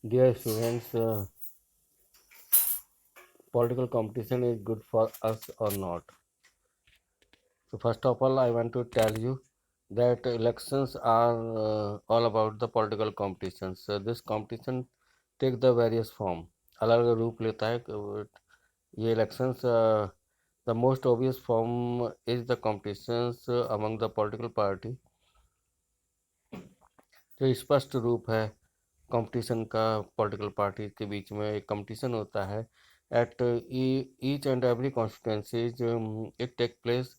Dear students, political competition is good for us or not? So first of all, I want to tell you that elections are all about the political competition. So this competition take the various form. अलग अलग रूप लेता है ये elections. The most obvious form is the competitions among the political party. जो स्पष्ट रूप है कंपटीशन का पॉलिटिकल पार्टी के बीच में एक कंपटीशन होता है at each and every constituencies it take place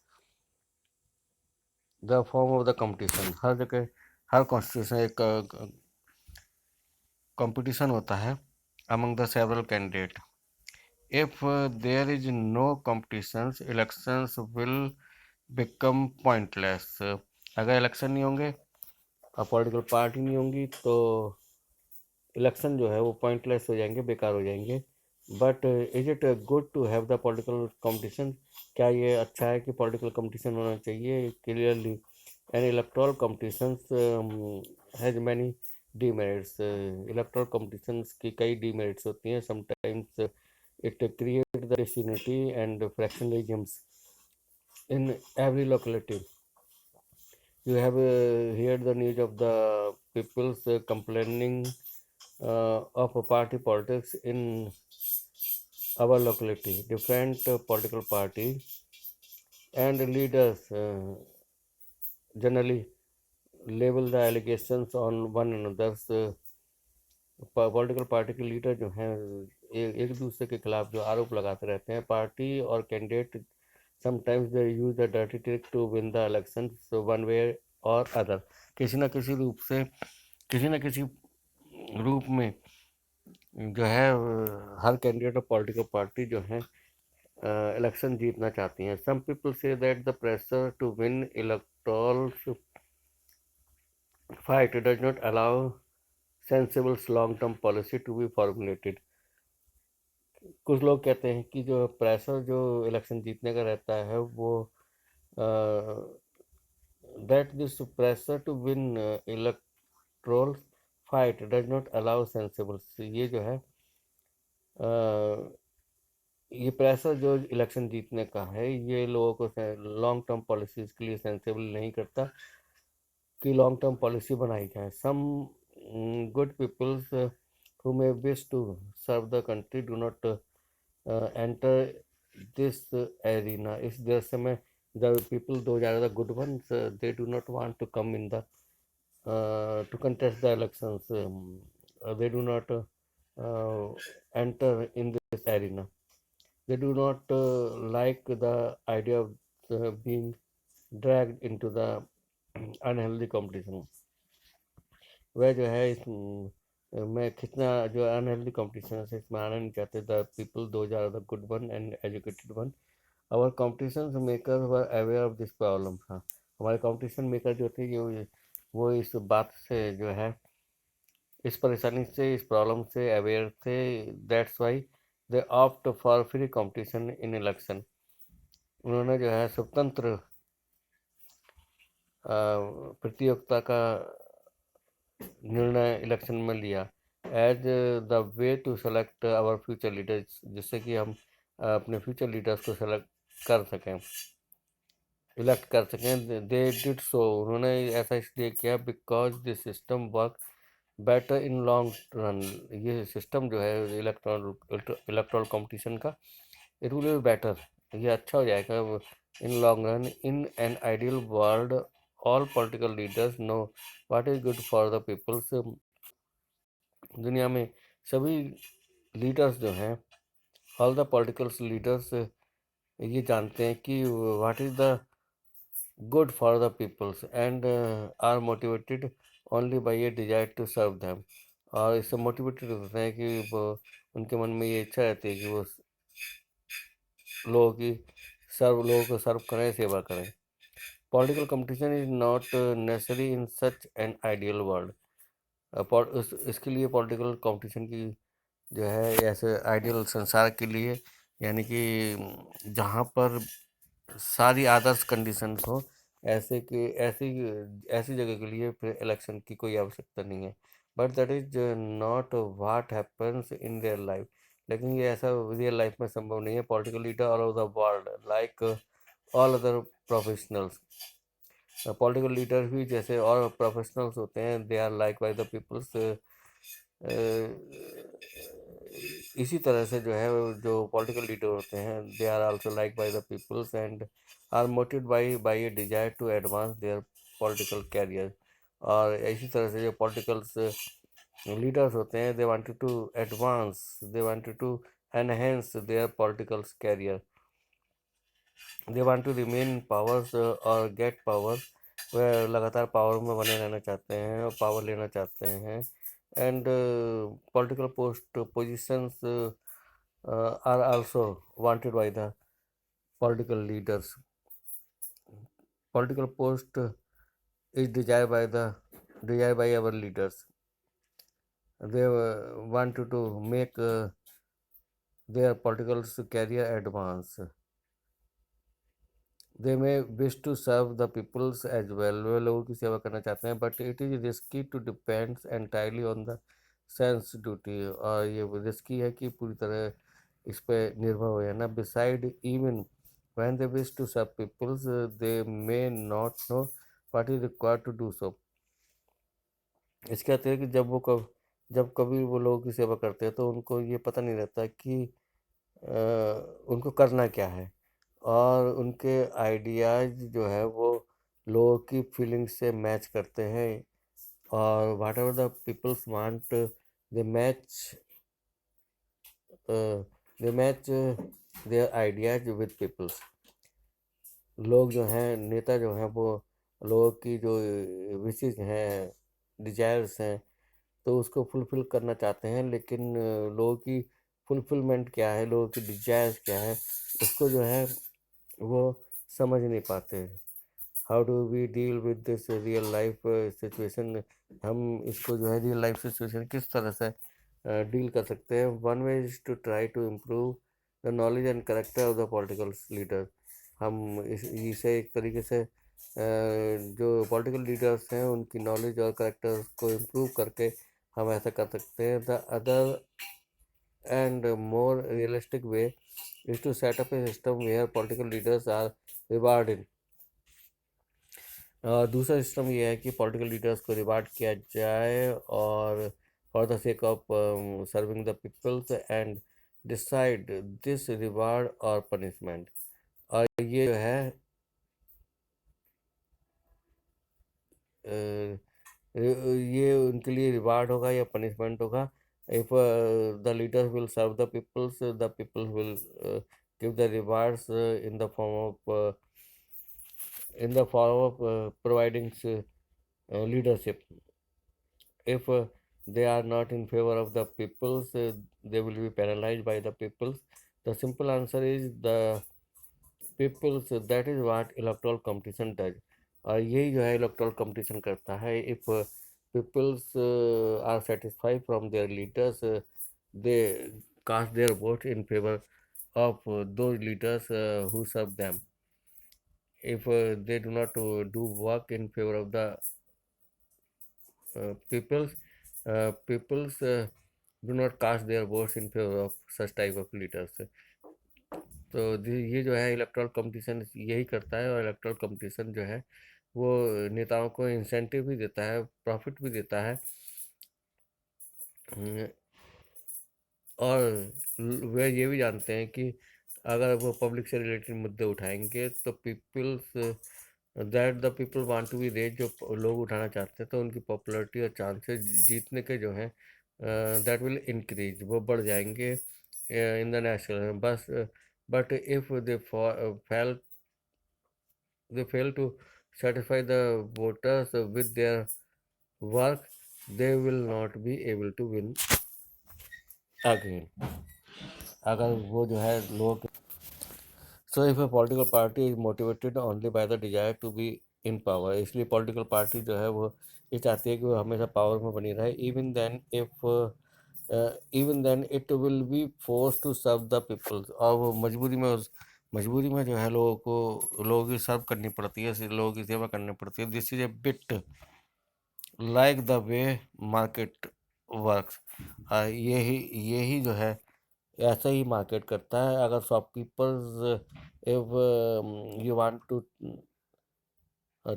the form of the competition. हर जगह हर कॉन्स्टिट्यूशन एक कंपटीशन होता है among the several candidate. If there is no competition elections will become pointless. अगर इलेक्शन नहीं होंगे और पॉलिटिकल पार्टी नहीं होंगी तो इलेक्शन जो है वो पॉइंटलेस हो जाएंगे, बेकार हो जाएंगे। But is it good to have the political competition? क्या ये अच्छा है कि पॉलिटिकल कंपटीशन होना चाहिए? Clearly an electoral competition has many demerits. Electoral competition की कई डीमेरिट्स होती हैं। Sometimes it create the disunity and fractionalisms in every locality. You have heard the news of the people's complaining of party politics in our locality. Different political parties and leaders generally label the allegations on one another's political party के leader जो हैं एक दूसरे के खिलाफ जो आरोप लगाते रहते हैं। पार्टी और candidate sometimes they use the dirty trick to win the election one way or other. किसी न किसी रूप से किसी न किसी रूप में जो है हर कैंडिडेट और पॉलिटिकल पार्टी जो है इलेक्शन जीतना चाहती हैं। Some people say that the pressure to win electoral fight does not allow sensible long term policy to be formulated. कुछ लोग कहते हैं कि जो प्रेशर जो इलेक्शन जीतने का रहता है वो that this pressure to win electoral fight does not allow sensibles. ये जो है ये प्रेशर जो इलेक्शन जीतने का है ये लोगों को लॉन्ग टर्म पॉलिसीज के लिए सेंसिबल नहीं करता कि लॉन्ग टर्म पॉलिसी बनाई जाए। Some good peoples who may wish to serve the country do not enter this arena. इस देश में the people, those are the good ones, they do not want to come in the to contest the elections. They do not enter in this arena. They do not like the idea of being dragged into the unhealthy competition। वह जो है इस मैं कितना जो unhealthy competition है इसमें आना नहीं चाहते। The people those are the good one and educated one. Our competition maker were aware of this problem. हाँ, हमारे कंपटीशन मेकर जो थे वो इस बात से जो है इस परेशानी से इस प्रॉब्लम से अवेयर थे। That's why they opt for free competition in election. उन्होंने जो है स्वतंत्र प्रतियोगिता का निर्णय इलेक्शन में लिया as the way to select our future leaders, जिससे कि हम अपने फ्यूचर लीडर्स को सेलेक्ट कर सकें, इलेक्ट कर सकें। दे डिड सो, उन्होंने ऐसा इसलिए किया because this system work better in long run. ये सिस्टम जो है इलेक्ट्रल कंपटीशन का इट विल बी बेटर, ये अच्छा हो जाएगा in long run. In an ideal world all political leaders know what is good for the peoples. दुनिया में सभी लीडर्स जो हैं ऑल द पॉलिटिकल लीडर्स ये जानते हैं कि what is the good for the peoples and are motivated only by a desire to serve them. और इससे मोटिवेटेड होते हैं कि वो उनके मन में ये इच्छा रहती है कि वो लोगों को सर्व करें, सेवा करें। Political competition is not necessary in such an ideal world. इसके लिए पॉलिटिकल कंपटीशन की जो है ऐसे आइडियल संसार के लिए, यानी कि जहाँ पर सारी आदर्श कंडीशंस हो, ऐसे कि ऐसी ऐसी जगह के लिए फिर इलेक्शन की कोई आवश्यकता नहीं है। But that is not what happens in their life. लेकिन ये ऐसा रियल लाइफ में संभव नहीं है। Political leader all over the world like all other professionals, political leader भी जैसे और प्रोफेशनल्स होते हैं, they are like by the peoples. इसी तरह से जो है जो पॉलिटिकल लीडर होते हैं, they are also like by the peoples and are motivated by a desire to advance their political career. और इसी तरह से जो पॉलिटिकल्स लीडर्स होते हैं, they wanted to advance, they wanted to enhance their political career, they want to remain powers और get powers. वह लगातार पावर में बने रहना चाहते हैं और पावर लेना चाहते हैं। And political positions are also wanted by the political leaders. Political post is desired by our leaders. They want to make their political career advance. They may wish to serve the peoples as well. वे लोगों की सेवा करना चाहते हैं, but it is risky to depend entirely on the sense duty। और ये risky है कि पूरी तरह इस पे निर्भर हो जाना। Beside, even when they wish to serve peoples, they may not know what is required to do so। इसके अतिरिक्त जब कभी वो लोगों की सेवा करते हैं तो उनको ये पता नहीं रहता कि उनको करना क्या है, और उनके आइडियाज़ जो है वो लोगों की फीलिंग्स से मैच करते हैं। और whatever the peoples want, they match their ideas with peoples. लोग जो हैं, नेता जो हैं, वो लोगों की जो विशेष हैं, डिजायर्स हैं, तो उसको फुलफ़िल करना चाहते हैं। लेकिन लोगों की फुलफ़िलमेंट क्या है, लोगों की डिज़ायर्स क्या है, उसको जो है वो समझ नहीं पाते। How do we deal with this real life situation. हम इसको जो है रियल लाइफ सिचुएशन किस तरह से डील कर सकते हैं। One way is to try to improve the knowledge and character of the political leader. हम इसे एक तरीके से जो पॉलिटिकल लीडर्स हैं उनकी नॉलेज और करेक्टर को इम्प्रूव करके हम ऐसा कर सकते हैं। The other and more realistic way is to set up a system where political leaders are rewarded. दूसरा सिस्टम ये है कि पॉलिटिकल लीडर्स को रिवार्ड किया जाए और for the sake of serving the peoples and decide this reward और punishment. और ये जो है ये उनके लिए रिवार्ड होगा या पनिशमेंट होगा। If the leaders will serve the peoples will give the rewards in the form of providing leadership। If they are not in favor of the peoples, they will be penalized by the peoples। The simple answer is the peoples। That is what electoral competition does। और यही जो है electoral competition करता है। If peoples are satisfied from their leaders, they cast their vote in favour of those leaders who serve them। If they do not do work in favor of the peoples, peoples do not cast their votes in favor of such type of leaders। तो ये जो है electoral competition यही करता है। और electoral competition जो है वो नेताओं को इंसेंटिव भी देता है, प्रॉफिट भी देता है। और वे ये भी जानते हैं कि अगर वो पब्लिक से रिलेटेड मुद्दे उठाएंगे तो the people want to be raise, जो लोग उठाना चाहते हैं, तो उनकी पॉपुलैरिटी और चांसेस जीतने के जो हैं दैट विल इंक्रीज, वो बढ़ जाएंगे in the national. But if they fail to satisfy the voters with their work, they will not be able to win again। अगर वो जो है लोग, so if a political party is motivated only by the desire to be in power, इसलिए political party जो है वो ये चाहती है कि वो हमेशा पावर में बनी रहे। Even then it will be force to serve the peoples. और वो मजबूरी में जो है लोगों की सर्व करनी पड़ती है, लोगों की सेवा करनी पड़ती है। This is a bit like the way market works. यही जो है ऐसा ही मार्केट करता है। अगर shopkeepers, if you want to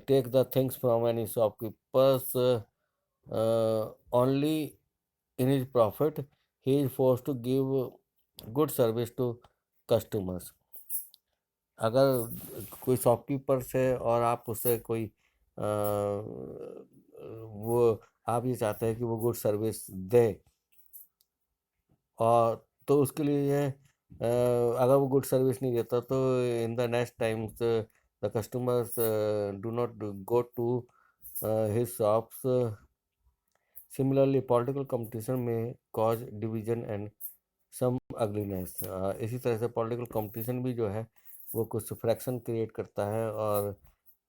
take the things from any shopkeepers only in his profit, he is forced to give good service to customers। अगर कोई शॉपकीपर से और आप उससे कोई वो आप ये चाहते हैं कि वो गुड सर्विस दे, और तो उसके लिए अगर वो गुड सर्विस नहीं देता तो in the next times the customers do not go to his shops। Similarly, political competition may cause division and some ugliness। इसी तरह से पॉलिटिकल कंपटीशन भी जो है वो कुछ फ्रैक्शन क्रिएट करता है और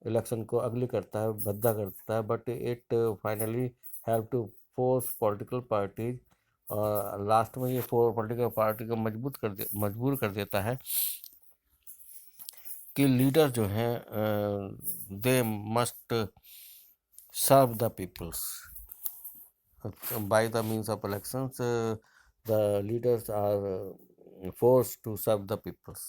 इलेक्शन को अगली करता है, भद्दा करता है, but it finally have to force political parties. और लास्ट में ये पॉलिटिकल पार्टी को मजबूर कर देता है कि लीडर जो हैं they must serve the peoples. By the means of elections, the leaders are forced to serve the peoples।